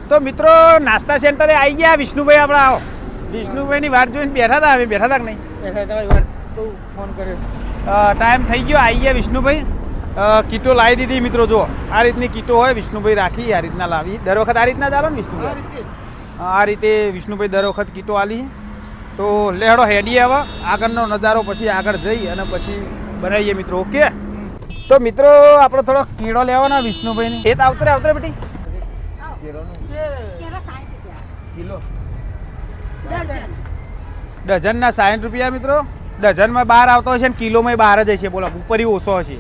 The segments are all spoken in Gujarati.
તો મિત્રો નાસ્તા સેન્ટરે આવી ગયા વિષ્ણુભાઈ. આપણે આવો. વિષ્ણુભાઈની વાટ જોઈને બેઠા હતા. અમે બેઠા હતા કે નહીં? બેઠા તમારી વાત બહુ ફોન કર્યો. ટાઈમ થઈ ગયો. આવી ગયા વિષ્ણુભાઈ. કીટો લાવી દીધી મિત્રો. જો આ રીતની કીટો હોય વિષ્ણુભાઈ રાખી. આ રીતના લાવી. દર વખત આ રીતના જ આવે ને વિષ્ણુભાઈ? આ રીતે વિષ્ણુભાઈ દર વખત કીટો આલી. તો લેહડો હેડી આવે. આગળનો નજારો પછી આગળ જઈ અને પછી બનાવીએ મિત્રો. ઓકે. તો મિત્રો આપણે થોડો કીડો લેવાનો વિષ્ણુભાઈને. એ તો આવતરે બેટી. ડઝનના 60 રૂપિયા મિત્રો. ડઝનમાં 12 આવતો હશે ને કિલોમાં 12 જ હશે. બોલો ઉપર ઓછો હશે.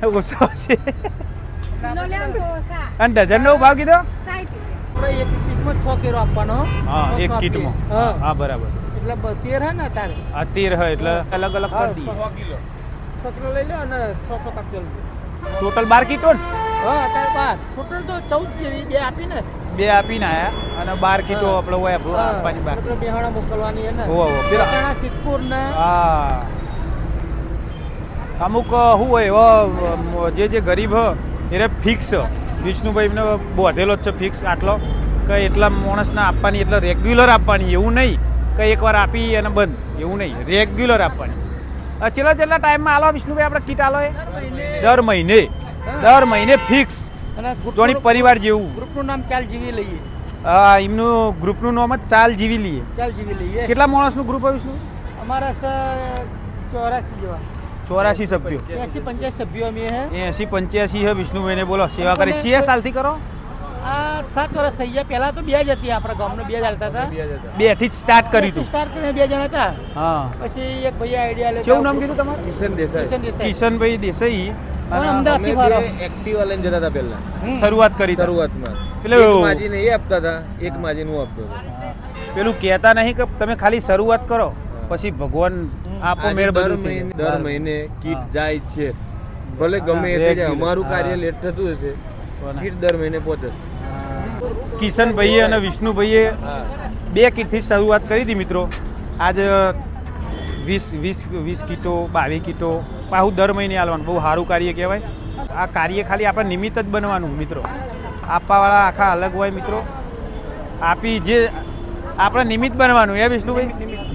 ઓછો હશે. અને ડઝનનો ભાવ કીધો? 60 રૂપિયા. એક કીટમાં 6 કિલો આપવાનો. હા, એક કીટમાં. હા બરાબર. એટલે 13 હે ને તારે? આ 13 હે એટલે અલગ અલગ કરી દઈએ. 6 કિલો. 6 કિલો લઈ લો અને 600 કાપી લો. ટોટલ 12 કીટો ને? હા અત્યારે 12. ટોટલ તો 14 જેવી બે આપીને. બે આપીને આયા અને 12 કીટો આપણે હોય આપવાની બાકી. એટલે બેહાણા મોકલવાની હે ને. હો પેલા સિદ્ધપુર ને. હા. અમુક શું હોય જે ગરીબ હ એને ફિક્સ વિષ્ણુભાઈને બોધેલો જ છે ફિક્સ આટલો કે એટલા માણસને આપવાની એટલે રેગ્યુલર આપવાની. એવું નહીં કે એકવાર આપી અને બંધ. એવું નહીં, રેગ્યુલર આપવાની. છેલ્લા ટાઈમમાં આલો વિષ્ણુભાઈ આપણે કીટ આલો એ દર મહિને ફિક્સ. જોની પરિવાર જેવું. ગ્રુપનું નામ ચાલ જીવી લઈએ. હા, એમનું ગ્રુપનું નામ જ ચાલ જીવી લઈએ. ચાલ જીવી લઈએ. કેટલા માણસનું ગ્રુપ હોય વિષ્ણુ? અમારા 84 જેવા. 84 સભ્યો. 80-85 સભ્યો અમે હે. 80-85 હે વિષ્ણુભાઈને બોલો સેવા કરી. 6 સાલથી કરો? આ 7 વર્ષ થઈ ગયા. પહેલા તો 2 જ હતી આપણા ગામનો. 2 જ હાલતા હતા. 2 થી સ્ટાર્ટ કર્યું હતું. સ્ટાર્ટ કરીને 2 જણા હતા. હા. પછી એક ભાઈ આઈડિયા લે. કેવું નામ કીધું તમારું? કિશનભાઈ દેસાઈ. અમદાવાદથી વાળો એક્ટિવા લઈને જતા હતા પહેલા. શરૂઆત કરી શરૂઆતમાં પેલું એક માજીને એ આપતા હતા, એક માજીને હું આપતો હતો. પેલું કહેતા નહીં કે તમે ખાલી શરૂઆત કરો પછી ભગવાન આપો મેળ. દર મહિને કીટ જાય છે, ભલે ગમે એ થઈ જાય. અમારું કાર્ય લેટ થતું હશે, કીટ દર મહિને પહોંચે. કિશનભાઈએ અને વિષ્ણુભાઈએ 2 કીટથી શરૂઆત કરી હતી મિત્રો. આજ 20 કીટો 22 કીટો પાછું દર મહિને આલવાનું. બહુ સારું કાર્ય કહેવાય. આ કાર્ય ખાલી આપણે નિમિત્ત જ બનવાનું મિત્રો. આપવાવાળા આખા અલગ હોય મિત્રો. આપી જે આપણે નિમિત્ત બનવાનું. એ વિષ્ણુભાઈ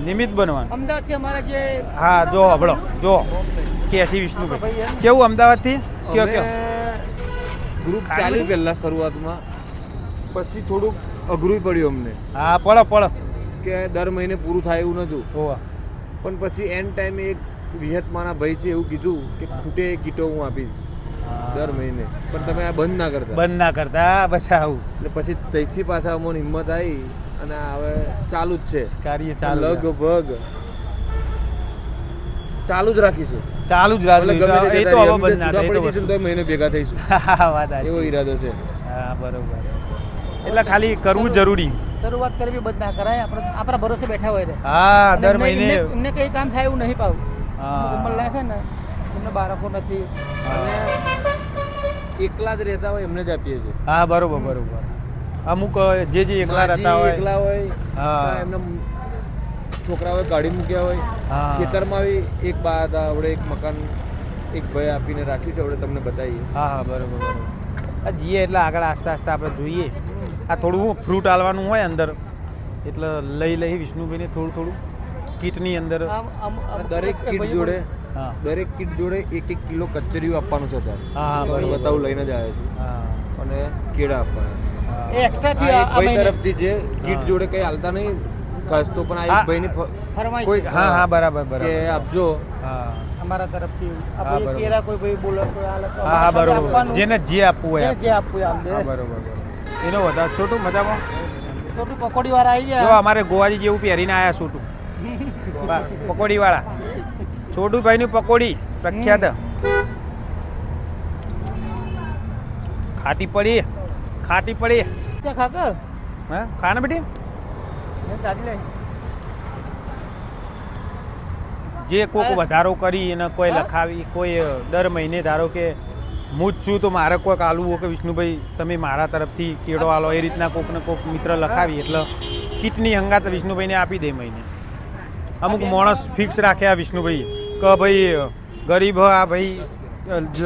નિમિત્ત બનવાનું. અમદાવાદથી અમારા જે હા જો હબળો જો કેસી વિષ્ણુભાઈ કેવું અમદાવાદથી કયો કયો ગ્રુપ ચાલ્યું પહેલા શરૂઆતમાં, પછી થોડુંક અઘરું પડ્યું અમને. હા પડો કે દર મહિને પૂરું થાય એવું નહોતું. હોવા પણ પછી એન્ડ ટાઈમે એક વિહતમાના ભાઈ છે એવું કીધું કે ખૂટે કીટો હું આપીશ દર મહિને, પણ તમે આ બંધ ના કરતા. બસ આવું એટલે પછી ત્યાંથી પાછા અમને હિંમત આવી અને હવે ચાલુ જ છે કાર્ય. ચાલુ લગભગ ચાલુ જ રાખીશું. એ તો હવે બંધ ના થાય તો મહિને ભેગા થઈશું. વાત એવો ઈરાદો છે. હા બરોબર. એટલે ખાલી કરવું જરૂરી. શરૂઆત કરવી બંધ ના કરાય. આપણા ભરોસે બેઠા હોય છે. હા દર મહિને એમને કઈ કામ થાય એવું નહીં પાવું. ઉંમર લાગે ને એમને બાળકો નથી અને એકલા જ રહેતા હોય એમને જ આપીએ છીએ. હા બરોબર. અમુક જે એકલા રહેતા હોય એમને છોકરાઓ ગાડી મૂક્યા હોય, ખેતરમાં એક બા હતા. આપણે એક મકાન એક ભાઈ આપીને રાખ્યું છે. આપણે તમને બતાવીએ. હા બરોબર. જઈએ એટલે આગળ આસ્તે આપણે જોઈએ. આ થોડું ફ્રૂટ આલવાનું હોય અંદર એટલે લઈ વિષ્ણુભાઈને થોડું કીટની અંદર. દરેક કીટ જોડે 1 કિલો કચરિયું આપવાનું છે. હા બતાવું લઈને જ આવ્યા છું. અને કેળા આપવાના એ એક્સ્ટ્રા થી ભાઈ તરફથી છે. કીટ જોડે કઈ હાલતા નહીં ખાસ તો, પણ આ એક ભાઈની ફરમાઈશ. હા બરાબર કે આપજો. અમારા તરફથી આપણે કેરા કોઈ ભાઈ બોલે કોઈ હાલે. હા બરોબર. જેને જે આપવું હોય જે આપવું હોય બરોબર. એનો વધારે છોટું મજામાં છોટું પકોડી વાળા આવી ગયા. જો અમારે ગોવાજી જેવું પહેરીને આયા છોટું પકોડી વાળા. છોટુભાઈની પકોડી પ્રખ્યાત. ખાટી પડી ત્યાં ખાકર હા ખાને બેટી. જે કોઈક વધારો કરી અને કોઈ લખાવી, કોઈ દર મહિને ધારો કે હું જ છું તો મારે કોઈક આલવું હોય કે વિષ્ણુભાઈ તમે મારા તરફથી કેળો આલો, એ રીતના કોઈકને કોઈક મિત્ર લખાવી એટલે કીટની હંગાત વિષ્ણુભાઈને આપી દે મહિને. અમુક માણસ ફિક્સ રાખ્યા વિષ્ણુભાઈ કે ભાઈ ગરીબ આ ભાઈ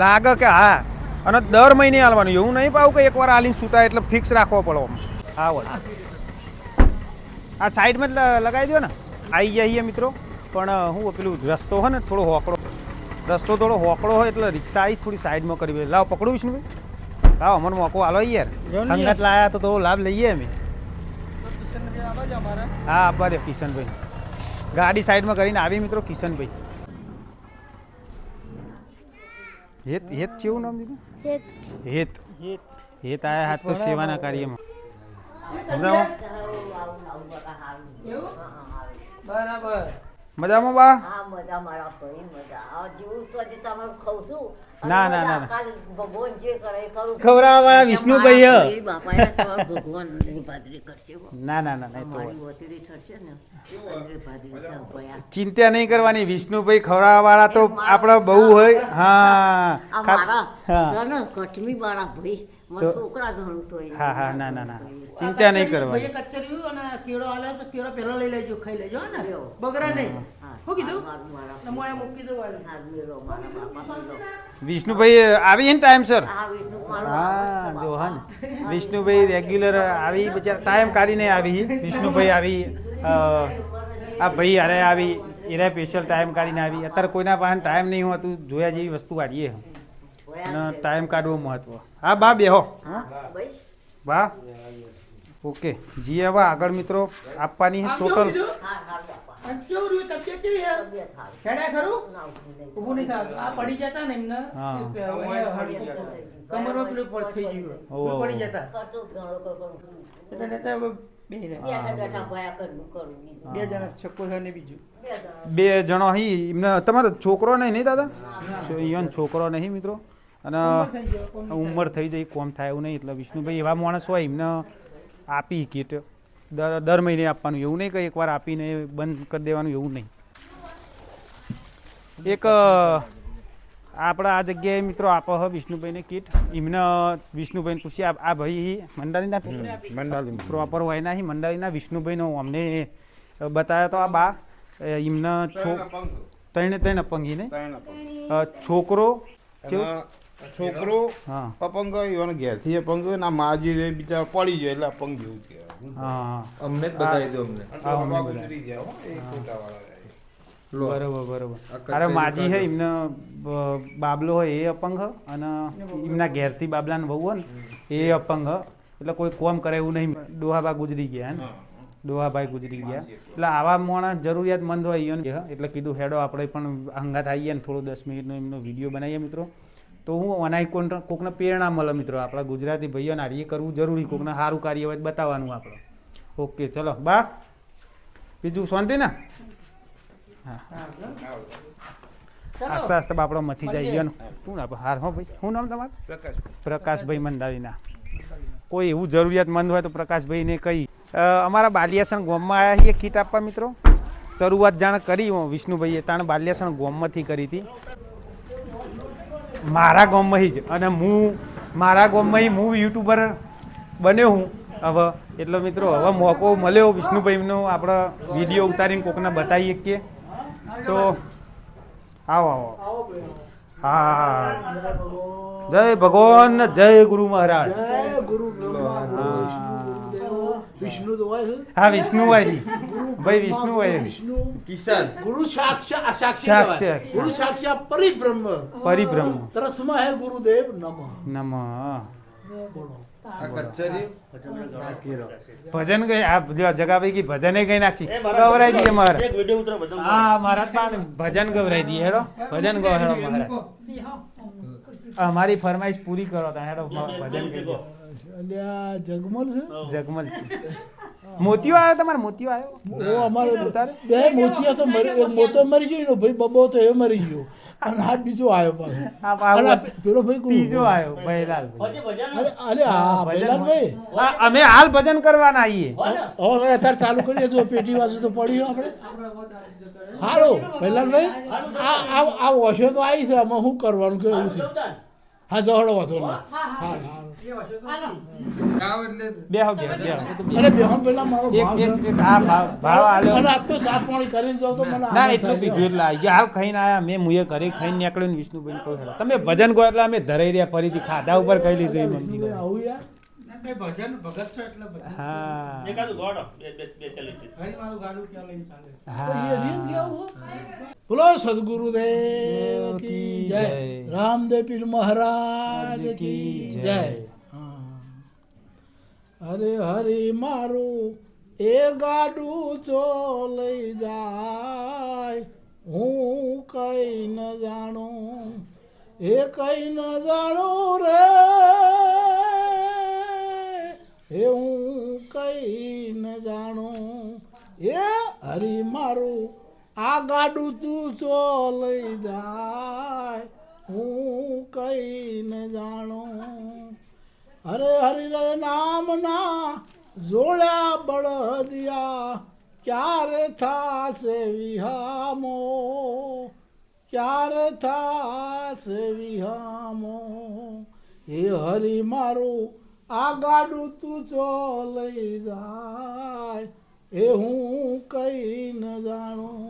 લાગે કે હા અને દર મહિને આલવાનું. એવું નહીં પાવું કે એકવાર આલીને છૂટા એટલે ફિક્સ રાખવો પડો. હા વળ આ સાઈડમાં જ લગાવી દો ને આવી જઈએ મિત્રો પણ હું પેલું રસ્તો હોય ને થોડો હોકળો હોય એટલે રિક્ષા આવી થોડી સાઈડમાં કરી લાવ પકડું વિષ્ણુભાઈ લાવ અમને મોકો હાલો યાર સંગત લાયા તો થોડો લાભ લઈએ અમે હા આપવા દે કિશનભાઈ ગાડી સાઈડમાં કરીને આવી મિત્રો કિશનભાઈ હેત કેવું નામ દીધું હેત આયા હાથ તો સેવાના કાર્યમાં બરાબર મજામાં બા હા મજા મારા ભાઈ મજા આ જીવું તો હજી તમારું ખાઉં છું ના, ના, ના. કાલ ભગવાન જે કરે એ કરું ખવડાવવાળા વિષ્ણુભાઈ હે. મારા ભાઈ બાપાએ તમારું ભગવાન ભાદરી કરશે હો. ના ના ના ના, એ તો મારી વતીડી થશે ને ભાદરી થશે ભયા. ચિંતા નહીં કરવાની વિષ્ણુભાઈ ખવડાવવાળા તો આપણા બહુ હોય હા આ મારા સન કઠમી વાળા ભાઈ મારા છોકરા ઘણું તો એ. હા હા ના ના ના ચિંતા નહીં કરવાની ભાઈએ કચરિયું અને કેળો આલે તો કેળો પહેલો લઈ લેજો ખાઈ લેજો હે ને બગડા નહીં શું કીધું મારા હું આ મૂકી દઉં વાળી હાથ મેળો મારા બાપા મેળો. વિષ્ણુભાઈ આવી ને ટાઈમ સર આ વિષ્ણુ મારો હા જો હા ને વિષ્ણુભાઈ રેગ્યુલર આવી બિચારા ટાઈમ કાઢીને આવી વિષ્ણુભાઈ આવી આ ભાઈ અરે આવી એરા સ્પેશિયલ ટાઈમ કાઢીને આવી અત્યારે કોઈના પાસે ટાઈમ નહીં હોતું જોયા જેવી વસ્તુ કાઢીએ અને ટાઈમ કાઢવો મહત્વ હા બા બેહો ભાઈ બા ઓકે જી હવે આગળ મિત્રો આપવાની ટોટલ હા હા બાપા અને કેવું રહ્યું તબિયત કેવી હે બે થાળ હેડા ખરું ના ઉભું નહીં. ઊભું નહીં થતું આ પડી જતા ને એમને હા. કમરમાં પેલું પડ થઈ ગયું ઓહો. પડી જતા કરતો જ ઘણો કરું. એટલે નેતા હવે બે રહે. બેઠા બેઠા ભયા કરું બીજું બે જણા છક્કો છે ને બીજું બે જણા બે જણો અહીં એમને તમારો છોકરો નહીં દાદા ઈવન છોકરો નહીં મિત્રો અને થઈ ગયો કોમ નહીં ઉંમર થઈ જાય કોમ થાય એવું નહીં એટલે વિષ્ણુભાઈ એવા માણસ હોય એમને આપી કીટ દર મહિને આપવાનું એવું નહીં કે એકવાર આપીને બંધ કરી દેવાનું એવું નહીં એક આપણા આ જગ્યાએ મિત્રો આપો હ વિષ્ણુભાઈને કીટ એમને વિષ્ણુભાઈને પૂછી આ ભાઈ મંડાલીના પ્રોપર હોય ના મંડાલીના વિષ્ણુભાઈનો અમને બતાવ્યો તો આ બા એમને ત્રણ અપંગી ને છોકરો કેવું? છોકરો હા અપંગ એવાનો ઘેરથી અપંગ ના માજી રે બિચારો પડી જાય એટલે અપંગ જેવું છે હા અમને જ બતાવી દો અમને હા બાબા ગુજરી ગયા હો એ ખોટા વાળા બરોબર બરોબર અરે માજી હે એમને બાબલો હોય એ અપંગ હ અને એમના ઘેરથી બાબલાને વહુ હોય ને એ અપંગ હ એટલે કોઈ કોમ કરે એવું નહીં ડોહાબા ગુજરી ગયા ને ડોહાભાઈ ગુજરી ગયા એટલે આવા માણસ જરૂરિયાતમંદ હોય ઈયોને એટલે કીધું હેડો આપણે પણ હંગાત આવીએ ને થોડો 10 મિનિટનો એમનો વિડીયો બનાવીએ મિત્રો તો હું અનાય કોકને પ્રેરણા મળે મિત્રો આપણા ગુજરાતી ભાઈઓને આ કરવું જરૂરી કોકને સારું કાર્ય હોય બતાવવાનું આપણે ઓકે ચલો બા બીજું શાંતિ ને હા આસ્તે આસ્તે બાપડો મથી જાય ગયો શું નામ હાર હો ભાઈ શું નામ તમારું પ્રકાશભાઈ મંડાવીના કોઈ એવું જરૂરિયાતમંદ હોય તો પ્રકાશભાઈને કહી અમારા બાલિયાસણ ગામમાં આવ્યા છીએ કીટ આપવા મિત્રો શરૂઆત જાણ કરી વિષ્ણુભાઈએ તાણ બાલિયાસણ ગામમાંથી કરી હતી મારા ગામમાં જ અને મારા ગામમાં હું યુટ્યુબર બન્યો હું હવે એટલે મિત્રો હવે મોકો મળ્યો વિષ્ણુભાઈનો આપણે વિડીયો ઉતારીને કોકને બતાવીએ કે તો આવો આવો હા જય ભગવાન જય ગુરુ મહારાજ વિષ્ણુ તો હોય છે હા વિષ્ણુ ભાઈ ભાઈ વિષ્ણુ ભાઈ કિશન ગુરુ સાક્ષાત સાક્ષાત. ગુરુ સાક્ષાત પરિબ્રહ્મ પરિબ્રહ્મ તરસ્મા હે ગુરુદેવ નમઃ નમ આ કચરી ભજન ગઈ આ જગાભાઈ કી ભજને ગઈ નાખી ગવરાઈ દઈએ મારે હા મહારાજ પણ ભજન ગવરાઈ દઈએ હેડો ભજન ગો હેડો મહારાજ અમારી ફરમાઈશ પૂરી કરો તા હેડો ભજન ગઈ દો અલ્યા જગમલ છે જગમલ છે મોતિયો આવ્યો તમારે મોતિયો આવ્યો ઓ અમારે ઉતારે બે મોતિયા તો મરી એક મોતો મરી ગયો ભાઈ બબો તો એ મરી ગયો અને આ બીજો આવ્યો પાછો આ પાછો અને આ પેલો ભાઈ કોણ? ત્રીજો આવ્યો બૈલાલ અરે અલે હા બેલાલ ભાઈ અમે હાલ ભજન કરવાના આવીએ હવે અમે અત્યારે ચાલુ કરીએ જો પેટી બાજુ તો પડ્યું આપણે હાલો બેલાલ ભાઈ આ વોશો તો આવી છે આમાં શું કરવાનું કે એવું છે હા જહડો વાંધો નહીં હા ગાવ એટલે બેહો બેહો અરે બેહન પેલા મારો એક ભાવ છે. એક એક આ ભાવ આલ્યો અને આજ તો સાત પાણી કરીને જાવ તો મને ના આનંદ એટલું થાય. પીધું એટલે આવી ગયા હાલ ખાઈને આયા મેં મુએ ઘરે ખાઈને નીકળ્યો ને વિષ્ણુભાઈ કહ્યું હેડો તમે ભજન કહો એટલે અમે ધરાઈ રહ્યા ફરીથી ખાધા ઉપર કહી લીધું એમ સમજી ગયા આવું યાર ભજન ભગત છો એટલે ભજન. હા હરી મારું ગાડું ક્યાં લઈને ચાલે? હા બોલો સદગુરુદેવ કી જય, રામદેવ પીર મહારાજ કી જય. હરે હરે મારું એ ગાડું ચો લઈ જાય, હું કઈ ન જાણું, એ કઈ ન જાણું રે, એ હું કઈ ન જાણું, એ હરી મારું આ ગાડું તું ચો લઈ જાય, હું કઈ ન જાણું. હરે હરિ રે નામના જોડ્યા બળદિયા, ક્યારે થાશે વિહામો, ક્યારે થાશે વિહામો, એ હરિ મારું આ ગાડું તું ચો લઈ જાય, એ હું કઈ ન જાણું,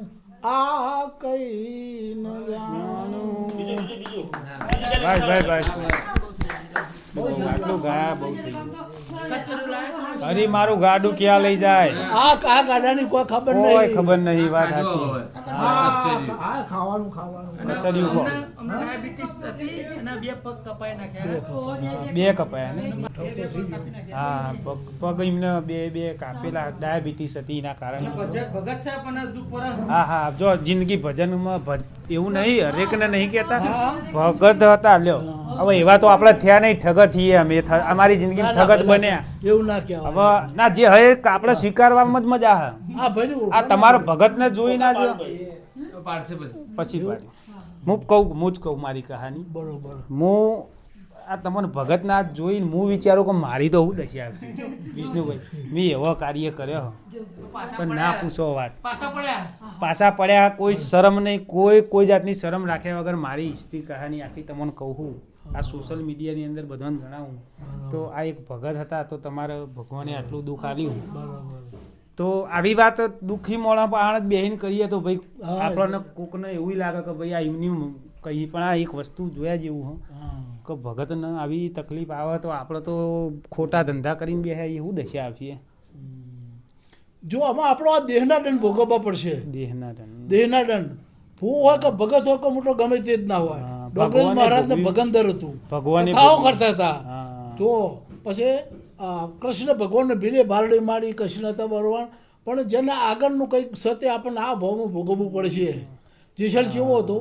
આ કઈ ન જાણું. બસ આટલું ગયા બહુ થઈ ગયું. હરી મારું ગાડું ક્યાં લઈ જાય, આ ગાડાની કોઈ ખબર કોઈ નહીં. ખબર નહીં. વાત સાચી. આ ખાવાનું ખાવાનું કચરિયું ખો. અમને ડાયાબિટીસ હતી, એના 2 પગ કપાઈ નાખ્યા. 2 કપાયા ને? હા, પગ એમને બે કાપેલા. ડાયાબિટીસ હતી એના કારણે. ભગત છે પણ હજુ પર હા હા, જો જિંદગી ભજનમાં એવું નહીં, હરેકને નહીં કહેતા ભગત હતા. લ્યો હવે એવા તો આપણે થયા નહીં, ઠગત થઈએ અમે. અમારી જિંદગી ઠગત બન્યા. એવું ના કહેવાય. હવે ના જે હવે આપણે સ્વીકારવામાં જ મજા આવે. હા ભાઈ, આ તમારો ભગતને જોઈ ના જો પાડશે પછી પાડી. હું જ કહું મારી કહાની. બરોબર. હું આ તમને ભગત ના જોઈને હું વિચારું કે મારી તો હું દશા આવશે. વિષ્ણુભાઈ, મેં એવો કાર્ય કર્યો પણ ના પૂછો વાત. પાછા પડ્યા, કોઈ શરમ નહીં, કોઈ જાતની શરમ રાખ્યા વગર મારી હિસ્ટ્રી કહાની આખી તમને કહું. આ સોશિયલ મીડિયાની અંદર બધાને જણાવું તો આ એક ભગત હતા, તો તમારે ભગવાને આટલું દુઃખ આપ્યું. તો આવી વાત દુઃખી મોડા પાણ જ બેહીને કરીએ તો ભાઈ આપણને કોકને એવું લાગે કે ભાઈ આ એમની કહી, પણ આ એક વસ્તુ જોયા જેવું કે ભગતને આવી તકલીફ આવે તો આપણે તો ખોટા ધંધા કરીને બેહ્યા એવું દશા આપીએ. જો આમાં આપણો આ દેહના દંડ ભોગવવા પડશે. દેહના દંડ, દેહના દંડ ભૂ હોય કે ભગત હોય કે મોટો ગમે તે જ ના હોય. ડોગર મહારાજ ને ભગંદર હતું, ભગવાને કથાઓ કરતા હતા. હા. તો પછી કૃષ્ણ ભગવાનને ભીલે બારડી મારી, કૃષ્ણ હતા બરોબર, પણ જેના આગળનું કંઈક સત્ય આપણને આ ભાવમાં ભોગવવું પડશે. જેસલ જેવો હતો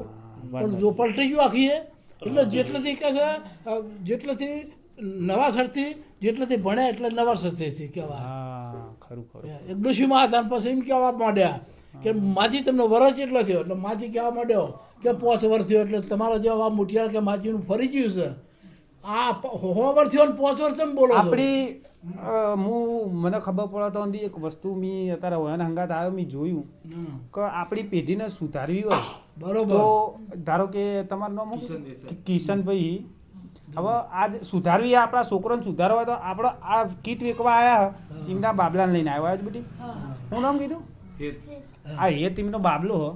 પણ જો પલટી ગયો આખીએ. એટલે જેટલેથી કહે છે, જેટલેથી નવાસરથી જેટલેથી ભણ્યા એટલે નવાસરથી કહેવાય. હા, ખરું ખરું. એક ડોશીમાં હતા પછી એમ કહેવા માંડ્યા કે માજી તમને વરસ એટલો થયો, એટલે માજી કહેવા માંડ્યો કે 5 વર્ષ થયો, એટલે તમારા જેવા મોટિયાળ કે માજીનું ફરી ગયું છે. આ 100 વર્ષ થયો ને 5 વર્ષ એમ બોલો છો. આપણી મને ખબર પડે તો એક વસ્તુ મેં અત્યારે હોય હંગાત આવ્યો, મેં જોયું કે આપણી પેઢીને સુધારવી હોય બરોબર. તો ધારો કે તમારું નામ કિશનભાઈ, હવે આજ સુધારવી આપણા છોકરાને સુધારવા હોય તો આપણે આ કીટ વેચવા આવ્યા એમના બાબલાને લઈને આવ્યા બેટી. શું નામ કીધું? આ એ તેમનો બાબલો હો.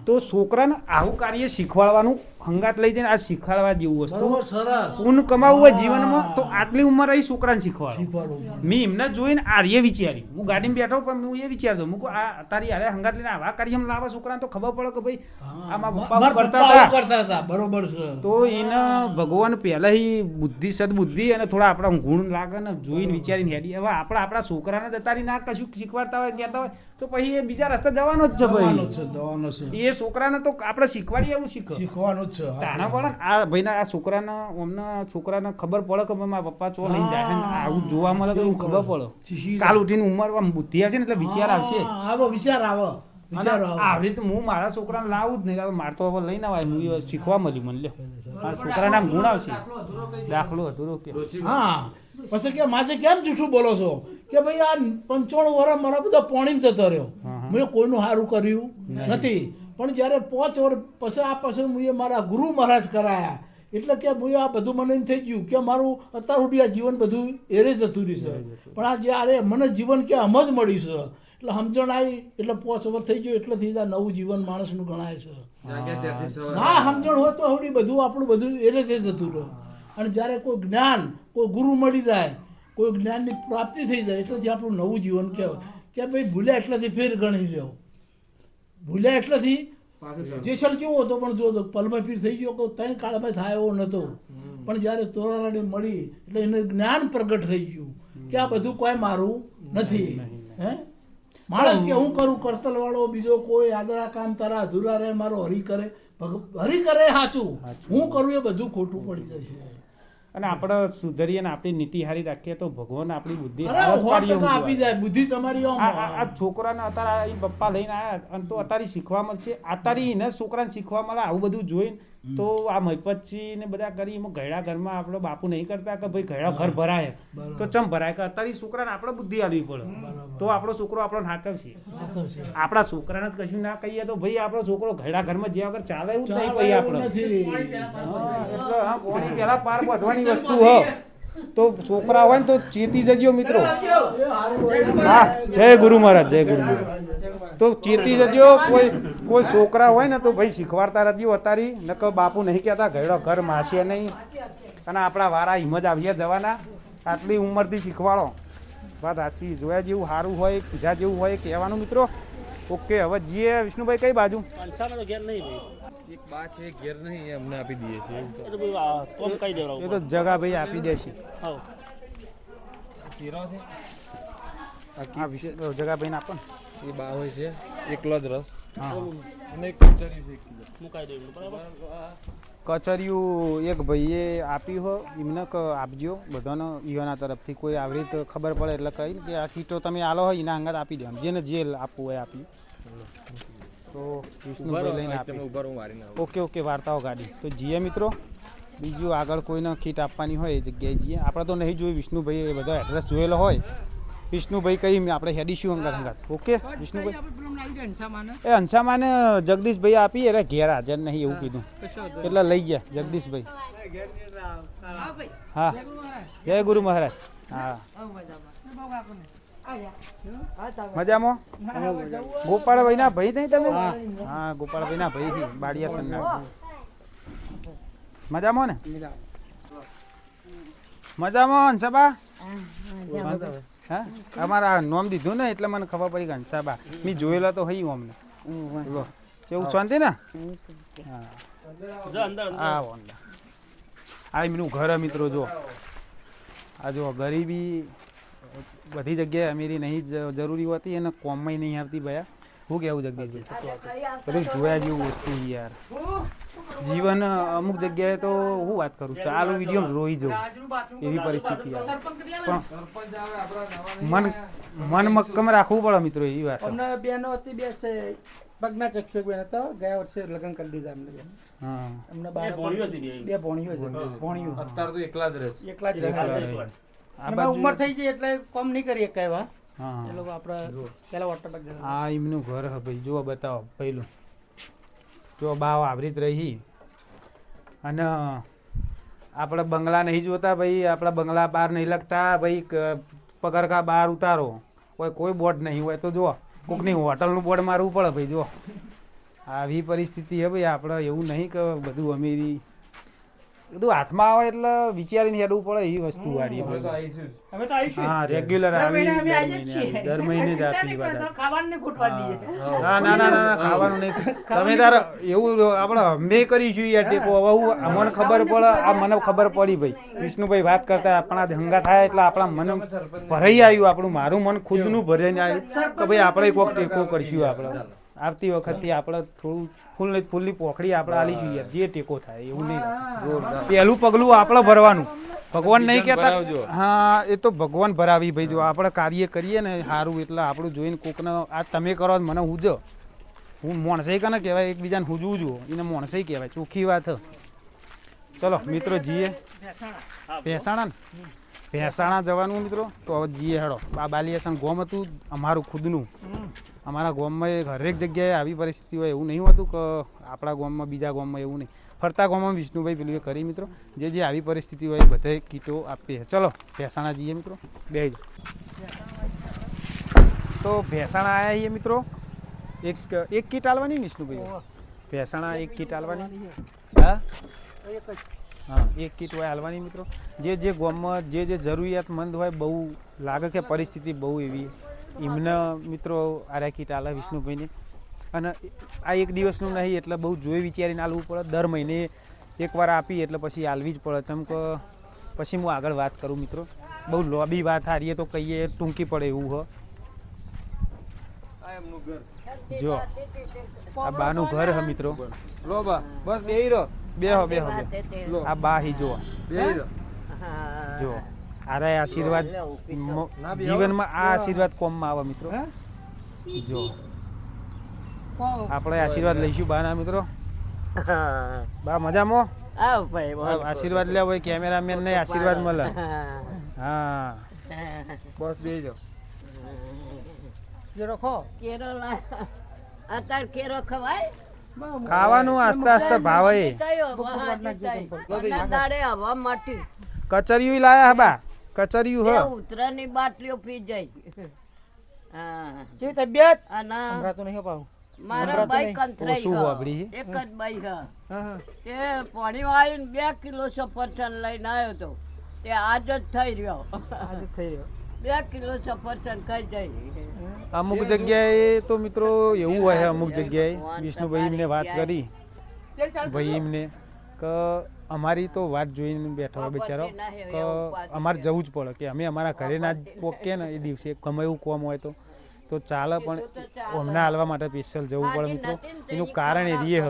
તો છોકરાને આવું કાર્ય શીખવાડવાનું હંગાત લઈ જઈને આ શીખવાડવા જેવું વસ્તુ. બરોબર, સરસ. ઊન કમાવવું હોય જીવનમાં તો આટલી ઉંમર રહી છોકરાને શીખવાડો. શીખવાડવું. મેં એમને જોઈને આર્ય વિચાર્યું. હું ગાડીમાં બેઠો પણ હું એ વિચારતો હું આ તારી હારે હંગાત લઈને આવા કાર્યમાં લાવવા છોકરાને તો ખબર પડે કે ભાઈ આમાં પપ્પા મારા કરતા પપ્પા આવું હતા. કરતા હતા. બરોબર છે. તો એને ભગવાન પહેલાં બુદ્ધિ સદબુદ્ધિ અને થોડા આપણા ગુણ લાગે ને જોઈને વિચારીને હેડી. હવે આપણા છોકરાને દતારી ના કશું શીખવાડતા હોય કહેતા હોય તો પછી એ બીજા રસ્તે જવાનો જ છે જવાનું ભાઈ. છે, જવાનું છે. એ છોકરાને તો આપણે શીખવાડીએ એવું શીખો. શીખવાનું જ છે. તાના પડે ને આ ભાઈના આ છોકરાને ખબર પડે કે મારા પપ્પા ચો લઈને જાય છે ને આવું જોવા મળે તો એવું ખબર પડે. કાલ ઉઠીને ઉંમર બુદ્ધિ હશે ને એટલે વિચાર આવશે. આવો વિચાર આવો. અને વિચારો આવો. આવી રીતે હું મારા છોકરાને લાવું જ નહીં. મારે તો હવે લઈને આવાય. હું શીખવા મળ્યું મને. લ્યો મારા છોકરાના ગુણ આવશે. દાખલો અધૂરો કે હા, પછી કે માજે કેમ જૂઠું બોલો છો કે ભાઈ આ 95 વર્ષ મારા બધા પોણી જતો રહ્યો, મેં કોઈનું સારું કર્યું નથી. પણ જ્યારે 5 વર્ષ પછી આ પછી મેં મારા ગુરુ મહારાજ કરાયા એટલે કે હું આ બધું મને એમ થઈ ગયું કે મારું અત્યાર સુધી આ જીવન બધું એરે જતું રહ્યું છે. પણ આ જ્યારે મને જીવન કે આમ જ મળ્યું છે એટલે સમજણ આવી એટલે 5 વર્ષ થઈ ગયું એટલે થઈ નવું જીવન માણસનું ગણાય છે. ના સમજણ હોય તો બધું આપણું બધું એરે થઈ જતું રહ્યું. અને જ્યારે કોઈ જ્ઞાન કોઈ ગુરુ મળી જાય કોઈ જ્ઞાનની પ્રાપ્તિ થઈ જાય એટલેથી આપણું નવું જીવન કહેવાય કે ભાઈ ભૂલ્યા એટલાથી ફેર ગણી લેવો ભૂલ્યા એટલાથી જેસલ કેવો હતો પણ જો પલમાં પીર થઈ ગયો કે ત્રણ કાળમાં થાય એવો નહોતો પણ જ્યારે તોરારાડી મળી એટલે એને જ્ઞાન પ્રગટ થઈ ગયું કે આ બધું કોઈ મારું નથી હે માણસ કે હું કરું કરતલ વાળો બીજો કોઈ આદરા કામ તારા અધૂરા રહે મારો હરી કરે હરી કરે સાચું હું કરું એ બધું ખોટું પડી જશે અને આપણે સુધરીએ ને આપણી નીતિ હારી રાખીએ તો ભગવાન આપણી બુદ્ધિ આપી જાય બુદ્ધિ તમારી આ છોકરાને અત્યારે આ પપ્પા લઈને આવ્યા અને તો અત્યારે શીખવા મળશે અત્યારે એને છોકરાને શીખવા મળે આવું બધું જોઈને તો આ મહિપતજી ને બધા કરી એમાં ઘરડા ઘરમાં આપણો બાપુ નહીં કરતા કે ભાઈ ઘરડા ઘર ભરાય તો ચમ ભરાય કે અત્યારે છોકરાને આપણે બુદ્ધિ આલવી પડે તો આપણો છોકરો આપણને હાચવશે આપણા છોકરાને જ કશું ના કહીએ તો ભાઈ આપણો છોકરો ઘરડા ઘરમાં જ્યાં વગર ચાલે એવું જ નહીં ભાઈ આપણે એટલે હા પોણી પહેલા પાર વધવાની વસ્તુ હ તો છોકરા હોય ને તો ચેતી જજો મિત્રો હા જય ગુરુ મહારાજ જય ગુરુ મહારાજ તો ચેતી જજો કોઈ છોકરા હોય ને તો ભાઈ શીખવાડતા રહેજો અત્યારે નકર બાપુ નહીં કહેતા ઘરડો ઘર માસે નહીં અને આપણા વારા હિંમત આવીએ જવાના આટલી ઉંમરથી શીખવાડો વાત સાચી જોયા જેવું સારું હોય કીધા જેવું હોય કહેવાનું મિત્રો ઓકે હવે જઈએ વિષ્ણુભાઈ કઈ બાજુ એક બા છે ઘેર નહીં એ અમને આપી દઈએ છીએ એ તો જગા ભાઈ આપી દે છે જગા ભાઈ આપો એ બા હોય છે એકલો જ રસ હા અને એક કચરી છે કચરિયું એક ભાઈએ આપી હો એમને આપજો બધાને ઈવાના તરફથી કોઈ આવી રીતે ખબર પડે એટલે કહી કે આ કીટો તમે આલો હોય એના અંગત આપી દેવાનું જેને જે આપવું હોય આપી તો વિષ્ણુભાઈ લઈને આપી ઓકે ઓકે વાર્તાઓ ગાડી તો જીએ મિત્રો બીજું આગળ કોઈને કીટ આપવાની હોય એ જગ્યાએ જઈએ આપણે તો નહીં જોયું વિષ્ણુભાઈ એ બધા એડ્રેસ જોયેલો હોય વિષ્ણુભાઈ કઈ આપણે હેડીશું અંગાત અંગાત ઓકે વિષ્ણુભાઈ એ હંસામાને જગદીશભાઈ આપી એટલે ઘેર હાજર નહીં એવું કીધું એટલે લઈ ગયા જગદીશભાઈ હા જય ગુરુ મહારાજ હા મજામાં ગોપાળભાઈ ના ભાઈ નહીં તમે હા ગોપાળભાઈ ના ભાઈ બાડિયા સન્ના મજામાં ને મજામાં હંસાબા હા અમારા નોમ દીધું ને એટલે મને ખબર પડી કે હંસાબા મેં જોયેલા તો હઈ અમને કેવું શાંતિ ને હા આ એમનું ઘર મિત્રો જો આ જો ગરીબી બધી જગ્યાએ અમીરી નહીં જરૂરી હોતી અને કોમમાં નહીં આવતી ભયા શું કેવું જગદીશભાઈ બધું જોયા જેવું વસ્તુ યાર જીવન અમુક જગ્યાએ તો હું વાત કરું ચાલુ વિડીયો રોઈ જવું એવી પરિસ્થિતિ આવે પણ મન મક્કમ રાખવું પડે મિત્રો એવી વાત અમને બેનો હતી બે પગના ચક્ષુ એક બેન હતો ગયા વર્ષે લગ્ન કરી દીધા અમને બેન હા અમને બે ભોણીઓ અત્યારે તો એકલા જ રહે છે એકલા જ રહે એમાં ઉંમર થઈ જાય એટલે કોમ નહીં કરીએ કહેવા હા એ લોકો આપણે પેલા વોટર પાર્ક આ એમનું ઘર હે ભાઈ જુઓ બતાવો પહેલું જો બાવ આવરીત રહી અને આપણે બંગલા નહીં જોતા ભાઈ આપણા બંગલા બહાર નહીં લગતા ભાઈ પગરખા બહાર ઉતારો કોઈ બોર્ડ નહીં હોય તો જુઓ કોકની હોટલનું બોર્ડ મારવું પડે ભાઈ જુઓ આવી પરિસ્થિતિ હે ભાઈ આપણે એવું નહીં કે બધું અમીરી બધું હાથમાં આવે એટલે વિચારીને હેડવું પડે એવી વસ્તુ વાળી અમે તો આવીશું હા રેગ્યુલર આવી દર મહિને જ આપી ખાવાનું ને ફૂટવા દઈએ ના ના ના ના ખાવાનું નહીં તમે તાર એવું આપણે અમે કરીશું યાર ટેકો હવે હું મને ખબર પડે આ મને ખબર પડી ભાઈ વિષ્ણુભાઈ વાત કરતા આપણા હંગા થાય એટલે આપણા મન ભરાઈ આવ્યું આપણું મારું મન ખુદનું ભરાઈને આવ્યું કે ભાઈ આપણે કોઈક ટેકો કરીશું આપણે આવતી વખતથી આપણે થોડું ફૂલની પોખડી આપણે આલીશું યાર જે ટેકો થાય એવું નહીં પહેલું પગલું આપણે ભરવાનું ભગવાન નહીં કહેતા હા એ તો ભગવાન ભરાવી ભાઈ જો આપણે કાર્ય કરીએ ને સારું એટલે આપણું જોઈને કોકને આ તમે કરો મને હુજો હું મોણસાઈ કને કહેવાય એકબીજાને હુજવું જુઓ એને મોણસાઈ કહેવાય ચોખ્ખી વાત ચલો મિત્રો જીએ ભેસાણા ને ભેસાણા જવાનું મિત્રો તો હવે જીએ હેડો આ બાલિયાસણ ગોમ હતું અમારું ખુદનું અમારા ગામમાં હરેક જગ્યાએ આવી પરિસ્થિતિ હોય એવું નહીં હોતું કે આપણા ગામમાં બીજા ગામમાં એવું નહીં ફરતા ગામમાં વિષ્ણુભાઈ પેલું કરી મિત્રો જે આવી પરિસ્થિતિ હોય બધાએ કીટો આપીએ ચલો ભેસાણા જઈએ મિત્રો બે તો ભેસાણા આવ્યા છીએ મિત્રો એક કીટ આલવાની વિષ્ણુભાઈ ભેસાણા એક કીટ આલવાની હા હા, એક કીટ હોય હાલવાની મિત્રો. જે ગામમાં જે જરૂરિયાતમંદ હોય, બહુ લાગે કે પરિસ્થિતિ બહુ એવી એમને મિત્રો આ કીટ હાલે વિષ્ણુભાઈને. અને આ એક દિવસનું નહીં એટલે બહુ જોઈ વિચારીને હાલવું પડે. દર મહિને એકવાર આપી એટલે પછી હાલવી જ પડે. ચમ કે પછી હું આગળ વાત કરું મિત્રો. બહુ લોબી વાત હારીએ તો કહીએ ટૂંકી પડે એવું હ. જો આ બાનું ઘર હ મિત્રો. લો બા બસ બેહી રહો. બેહો આ બા હી જો બેહી રહો. જો આરે આશીર્વાદ જીવનમાં આ આશીર્વાદ કોમમાં આવે મિત્રો. જો આપણે આશીર્વાદ લઈશું બાના મિત્રો. બા મજામાં? આવ ભાઈ બોલ. આશીર્વાદ લે ભાઈ, કેમેરામેન ને આશીર્વાદ મળે. હા બસ બેહી જાઓ. જે રખો કેરો લા અત્યારે કેરો ખવાય ખાવાનું આસ્તે આસ્તે ભાવે. દાડે હવા માટી કચરિયું લાયા હે બા, કચરિયું હ. ઉતરાની બાટલીઓ પી જાય. હા કેવી તબિયત? અને હમણાં તો નહીં પાઉં. મારા બાઈ કંથરાઈ ઓછું ગયો. વાપરી એક જ બાઈ હ હા તે પાણી વાળીને 2 કિલો સફરજન લઈને આવ્યો તો તે આજ જ થઈ રહ્યો. આજે થઈ રહ્યો. 2 કિલો સફરજન ખાઈ જાય. અમુક જગ્યાએ તો મિત્રો એવું હોય છે, અમુક જગ્યાએ વિષ્ણુભાઈ એમને વાત કરી ભાઈ એમને કે અમારી તો વાત જોઈને બેઠો હોય બિચારો કે અમારે જવું જ પડે કે અમે અમારા ઘરે ના જ પોકીએ ને એ દિવસે ગમે એવું કોમ હોય તો ચાલે, પણ અમને હાલવા માટે સ્પેશિયલ જવું પડે મિત્રો. એનું કારણ એ રીએ હ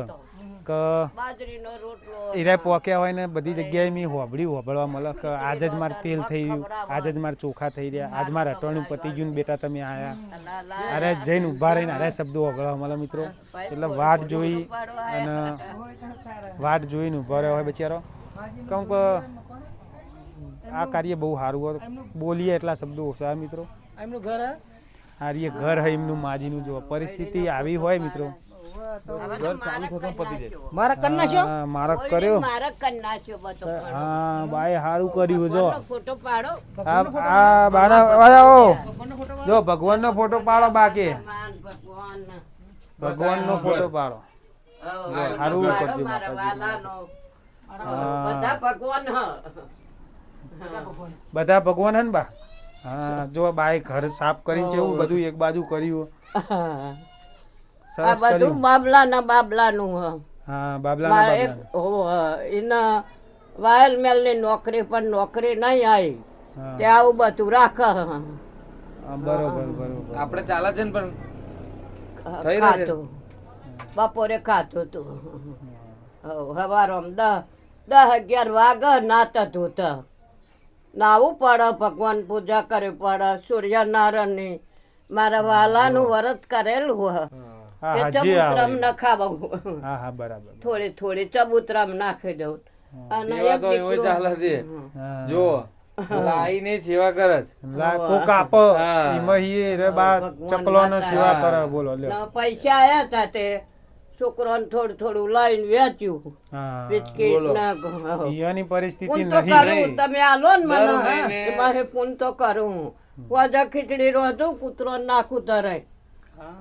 કે બાજરીનો રોટલો એરા પોક્યા હોય ને બધી જગ્યાએ મેં હોબળવા મળે કે આજે જ મારે તેલ થઈ રહ્યું, આજે જ મારે ચોખા થઈ રહ્યા, આજ મારે અટવાણું પતી ગયું ને બેટા તમે આયા. અરે જઈને ઊભા રહીને અરે શબ્દો હોબળવા મળે મિત્રો. એટલે વાટ જોઈ અને વાટ જોઈને ઊભા રહ્યો હોય બિચારો. કેમ કે આ કાર્ય બહુ સારું હોય, બોલીએ એટલા શબ્દો ઓછા મિત્રો. એમનું ઘર હે? હારીએ ઘર હોય એમનું માજીનું. જો પરિસ્થિતિ આવી હોય મિત્રો. મારા કન્ના છો? હા, મારા કર્યો. મારા કન્ના છો બધો. હા બાએ સારું કર્યું. જો ફોટો પાડો. આ બાના આવો. જો ભગવાનનો ફોટો પાડો બાકી. ભગવાનનો ફોટો પાડો. સારું કરજો મારા વાલાનો. હા. બધા ભગવાન હ. બધા ભગવાન હે ને બા? હા જો બાએ ઘર સાફ કરીને છે એવું બધું એક બાજુ કર્યું. આ સરસ બધું કર્યું. બાબલાનું હ. હા બાબલા મારે એક એના વાયલ મેલ ની નોકરી પણ નોકરી નહીં આવી તે આવું બધું રાખે. બરોબર બરોબર. આપણે ચાલે છે ને પણ થઈ રહ્યું છે. ખાતું બપોરે ખાતું તું. હવારોમ 10-11 વાગે નાતા ધોતા નાવું પડે, ભગવાન પૂજા કરવી પડે, સૂર્યનારાયણની. મારા વાલાનું વ્રત કરેલું હ. હા તે હા જે ચબૂતરામ આવે. નખાવું. હા હા બરાબર. થોડી ચબૂતરામ નાખી દઉં. અને સેવા એક તો એવો દીકરો- ચાલે છે. હા. જો લાઈને સેવા કરે છે. લાખો કાપ હા. એમાં ઈ રે બા ચકલોનો સેવા કરે. બોલો લ્યો. ના પૈસા આયા તા તે છોકરાને થોડું લઈને વેચ્યું. હા બિસ્કીટ બોલો. ના ઈયાની પરિસ્થિતિ પૂન તો નહીં. કરું, તમે આલો ને દર મને મહિને- એમાં પૂન તો કરું. વાજા ખીચડી રોધું, કૂતરો નાખું તરે.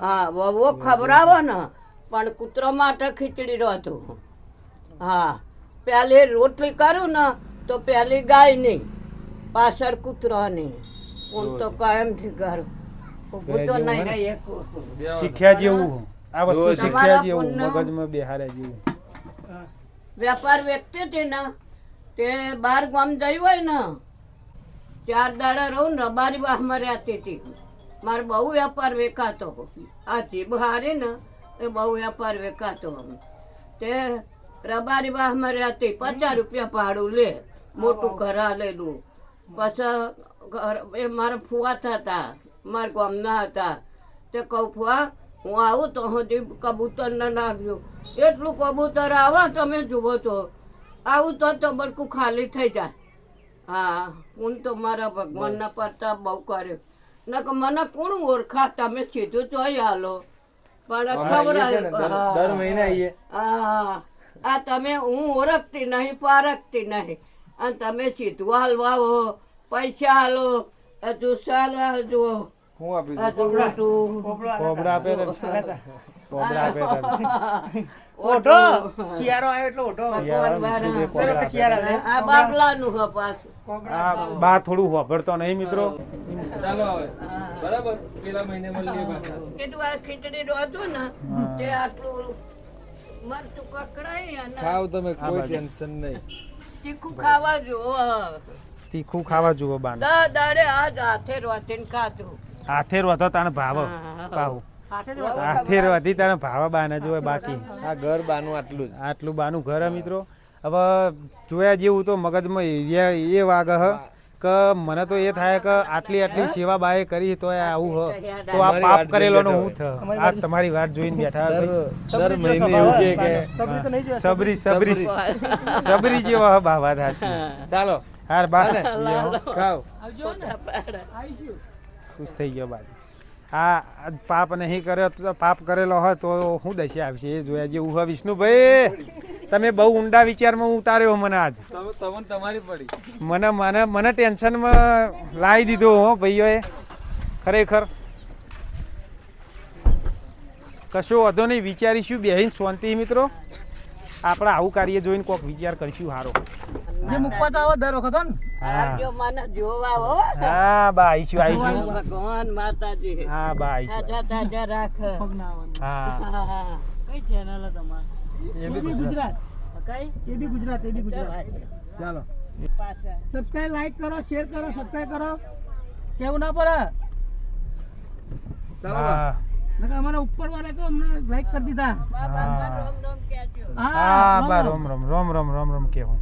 હા વહુ ખવડાવો ને પણ કૂતરો માટે ખીચડી રોધું. હા પહેલી રોટલી કરું ને તો પહેલી ગાય નહીં, પાછળ કૂતરો નહીં. પૂન તો કાયમથી કરું. ઊભું તો નહીં રહી શકું. શીખ્યા જેવું આ વસ્તુ રોજ. શીખ્યા જેવું તમારા મગજમાં બેહાર્યા જેવું. વેપાર વેચતી હતી ને તે 12 ગામ જઈ હોય ને 4 દાડા રહું ને રબારી વાહમાં રહેતી હતી. મારે બહુ વેપાર વેચાતો. આ જીભ હારી ને એ બહુ વેપાર વેચાતો. તે રબારી વાહમાં રહેતી, 50 રૂપિયા ભાડું લે, મોટું ઘર આલેલું. પછી એ મારા ફુવા થતા, મારા ગામના હતા. તે કહું ફુવા હું આવું તો હજી કબૂતર ન નાખ્યું. એટલું કબૂતર આવે તમે જુઓ તો આવું તો બરકું ખાલી થઈ જાય. હા હું તો મારા ભગવાનના પ્રતાપ બહુ કર્યો. ન કે મને કોણ ઓળખા, તમે સીધું જોઈ હાલો પણ દર મહિને આવીએ. હા આ તમે હું ઓળખતી નહીં, પારખતી નહીં અને તમે સીધું હાલવા હો, પૈસા હાલો, હજુ સારા જુઓ હું આપી આ દઉં મોટું કોબડા આપે તો કોબડા આપે તો ઓઢો શિયાળો આવ્યો એટલે ઓઢો શિયાળા વિષ્ણુભાઈ કોબડા આપે. શિયાળા આ બાપલાનું હ પાછું આ બા થોડું વાપરતો નહીં મિત્રો. ચાલો હવે બરાબર પેલા મહિને મળીએ પાછા કીધું આ ખીચડી નું હતું ને તે આટલું મરચું કકડાય અને ખાવ તમે કોઈ ટેન્શન નહીં તીખું ખાવા જો તીખું ખાવા જુઓ બાને. દાડે આજ હાથે રોતીને ખાધું હાથેર વધો તાણે ભાવ પાહુ હાથેર વધી તાણે ભાવ બાને જોવે બાકી આ ઘર બાનું આટલું જ આટલું બાનું ઘર હે મિત્રો. હવે જોયા જેવું તો મગજમાં એ વાગ હ કે મને તો એ થાય કે આટલી સેવા બાએ કરી તો આવું હ તો આ પાપ કરેલો નું હું થ આ તમારી વાત જોઈને બેઠા દર મહિને એવું કે સબરી તો નહીં જોયા સબરી સબરી સબરી જેવા હ બાવા સાચી. ચાલો હાર બા ખાવ આવજો ને આવીશું ખુશ થઈ ગયો બાકી. આ પાપ નહીં કર્યો તો પાપ કરેલો હોય તો શું દશા આવશે એ જોયા જેવું હોય. વિષ્ણુભાઈ તમે બહુ ઊંડા વિચારમાં ઉતાર્યો મને આજ. તમને તમારી પડી મને ટેન્શનમાં લાવી દીધો હો ભાઈઓએ ખરેખર. કશો વાંધો નહીં વિચારીશું બેહીને શાંતિ મિત્રો. આપણે આવું કાર્ય જોઈને કોઈક વિચાર કરશું સારો. જે મૂકવા તો આવો દર વખત હો ને આવજો મને જોવા હો હા બા આવીશું. ભગવાન માતાજી હા બા આવીશું. તાજા તાજા રાખ પગના આવવાનું હા હા. કઈ ચેનલ તમારી એ બી ગુજરાત કઈ એ બી ગુજરાત ચાલો પાછા સબસ્ક્રાઇબ લાઈક કરો શેર કરો સબસ્ક્રાઇબ કરો કેવું ના પડે ચાલો હા નકર અમારા ઉપર વાળા તો અમને લાઈક કરી દીધા બાબા રોમ રોમ કહેજો હા બા રોમ રોમ રોમ રોમ રોમ રોમ કેવું.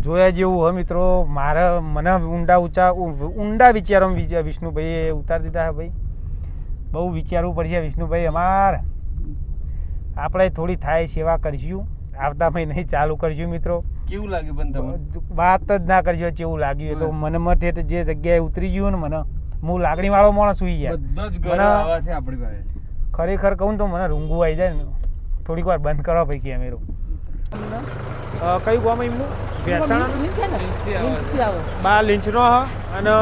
જોયા જેવું હોય મિત્રો. મને ઊંડા વિચારો વિષ્ણુભાઈએ ઉતારી દીધા ભાઈ. બહુ વિચારવું પડશે વિષ્ણુભાઈ. આપણે થોડી થાય સેવા કરીશું. આવતા મહિને ચાલુ કરીશું મિત્રો. કેવું લાગ્યું પણ તમને વાત જ ના કરશો કેવું લાગ્યું એ તો મને મઠે જે જગ્યાએ ઉતરી ગયું ને મને હું લાગણી વાળો માણસ સુઈ ગયા. બધા જ ઘર મને આવા છે આપણી પાસે ખરેખર કહું તો મને રૂંગું આવી જાય ને. થોડીક વાર બંધ કરો ભાઈ કેમેરો. કયું ગામ એમનું ભેસાણા બા લીંચનો હ અને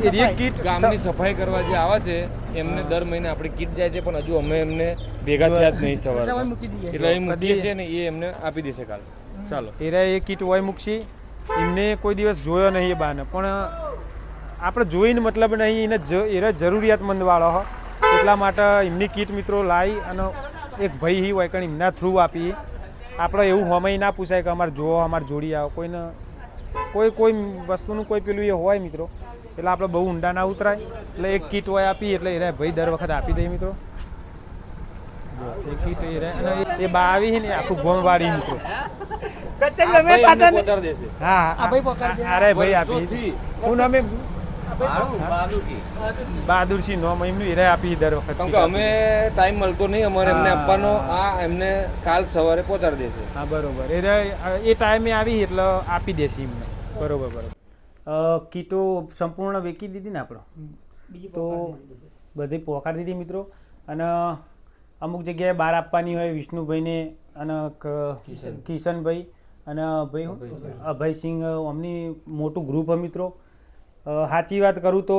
એરિયા કીટ ગામની સફાઈ કરવા જે આવે છે એમને દર મહિને આપણી કીટ જાય છે પણ હજુ અમે એમને ભેગા થયા જ નહીં સવારે મૂકી દઈએ એટલે એ મૂકીએ છે ને એ એમને આપી દેશે કાલ. ચાલો એરા એ કીટ હોય મૂકશી. એમને કોઈ દિવસ જોયો નહીં એ બાને પણ આપણે જોઈને મતલબ નહીં એને જરૂરિયાતમંદ વાળો હ એટલા માટે એમની કીટ મિત્રો લાવી અને એક ભાઈ હી હોય કારણ એમના થ્રુ આપી. આપણે એવું હોમય ના પૂછાય કે અમારે જોવો અમારે જોડી આવો કોઈને કોઈ વસ્તુનું કોઈ પેલું એ હોય મિત્રો. એટલે આપણે બહુ ઊંડા ના ઉતરાય. એટલે એક કીટ હોય આપી એટલે એ ભાઈ દર વખત આપી દઈએ મિત્રો. એ કીટ એ બા આવી ને આખું ગોમ વાળી મિત્રો. હા અરે ભાઈ આપી હું અમે બહાદુરસિંહ નોમ એમનું એરે આપી દર વખત. કેમ કે અમે ટાઈમ મળતો નહીં અમારે એમને આપવાનો. આ એમને કાલ સવારે પહોંચાડી દેશે. હા બરોબર એ ટાઈમે આવી એટલે આપી દેશે એમને. બરોબર બરોબર. કીટો સંપૂર્ણ વેચી દીધી ને આપણે તો બધી પોકાડી દીધી મિત્રો. અને અમુક જગ્યાએ બહાર આપવાની હોય વિષ્ણુભાઈને અને કિશનભાઈ અને અભયસિંહ અમની મોટું ગ્રુપ હોય મિત્રો. સાચી વાત કરું તો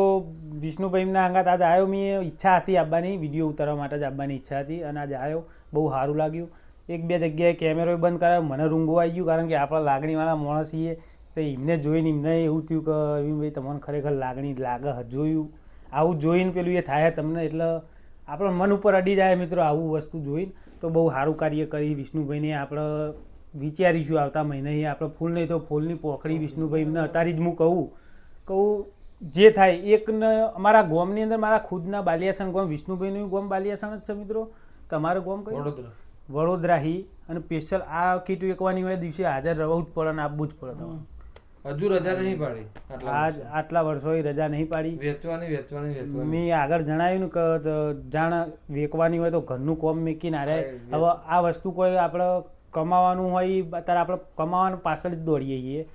વિષ્ણુભાઈના અંગાત આજે આવ્યો. મેં ઈચ્છા હતી આવવાની વિડીયો ઉતારવા માટે જ આવવાની ઈચ્છા હતી અને આજે આવ્યો. બહુ સારું લાગ્યું. એક બે જગ્યાએ કેમેરો બંધ કરાયો. મને રૂંગું આવી ગયું કારણ કે આપણા લાગણીવાળા માણસ છીએ તો એમને જોઈને એમને એવું થયું કે અરવિંદભાઈ તમને ખરેખર લાગણી લાગે જોયું આવું જોઈને પેલું એ થાય તમને એટલે આપણા મન ઉપર અડી જાય મિત્રો. આવું વસ્તુ જોઈને તો બહુ સારું કાર્ય કરી વિષ્ણુભાઈને. આપણે વિચારીશું આવતા મહિને આપણે ફૂલ નહીં તો ફૂલની પોખડી વિષ્ણુભાઈ એમને અત્યારે જ હું કહું જે થાય એકને અમારા ગામની અંદર મારા ખુદના બાલિયાસણ ગામ વિષ્ણુભાઈનું ગામ બાલિયાસણ જ છે મિત્રો. તમારું ગામ કયું? વડોદરા હી. અને સ્પેશિયલ આ કીટ વેકવાની હોય દિવસે હાજર રહેવું જ પડે ને આપવું જ પડે તમારે. હજુ રજા નહીં પાડી આટલા વર્ષોએ રજા નહીં પાડી. વેચવાની મેં આગળ જણાવ્યું ને કે જાણ વેકવાની હોય તો ઘરનું કોમ મેકીને હારે. હવે આ વસ્તુ કોઈ આપણે કમાવાનું હોય અત્યારે આપણે કમાવાનું પાછળ જ દોડીએ છીએ.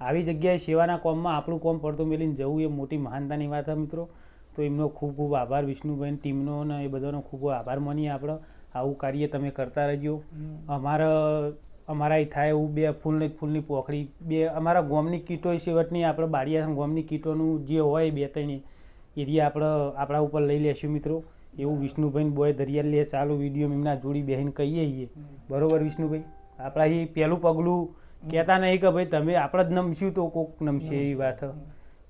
આવી જગ્યાએ સેવાના કોમમાં આપણું કોમ પડતું મેલીને જવું એ મોટી મહાનતાની વાત છે મિત્રો. તો એમનો ખૂબ ખૂબ આભાર વિષ્ણુભાઈ ટીમનો અને એ બધાનો ખૂબ આભાર માનીએ આપણે. આવું કાર્ય તમે કરતા રહેજો. અમારા અમારા અહીં થાય એવું 2 ફૂલની પોખડી 2 અમારા ગામની કીટો સેવટની આપણે બાળિયા ગામની કીટોનું જે હોય 2-3 એરિયા આપણે આપણા ઉપર લઈ લેશું મિત્રો. એવું વિષ્ણુભાઈ બોય દરિયા લે ચાલુ વિડીયો એમના જોડી બહેન કહીએ છીએ. બરોબર વિષ્ણુભાઈ, આપણા અહીં પહેલું પગલું કહેતા નહીં કે ભાઈ તમે આપણે જ નમશું તો કોક નમશે એવી વાત.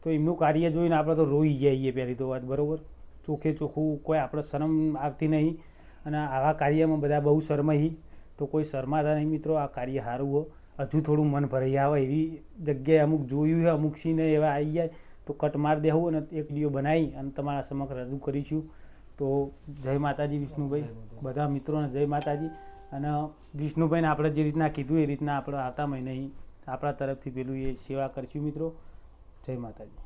તો એમનું કાર્ય જોઈને આપણે તો રોઈ જઈએ પહેલી તો વાત. બરાબર, ચોખ્ખે ચોખ્ખું કોઈ આપણે શરમ આવતી નહીં અને આવા કાર્યમાં બધા બહુ શરમાઈ તો કોઈ શરમાતા નહીં મિત્રો. આ કાર્ય સારું હો, હજુ થોડું મન ભરાઈ આવે એવી જગ્યાએ અમુક જોયું છે, અમુક સીને એવા આવી જાય તો કટ માર દેવું અને એક વિડીયો બનાવી અને તમારા સમક્ષ રજૂ કરીશું. તો જય માતાજી વિષ્ણુભાઈ, બધા મિત્રોને જય માતાજી. અને વિષ્ણુભાઈને આપણે જે રીતના કીધું એ રીતના આપણે આવતા મહિને આપણા તરફથી પેલું એ સેવા કરીશું મિત્રો. જય માતાજી.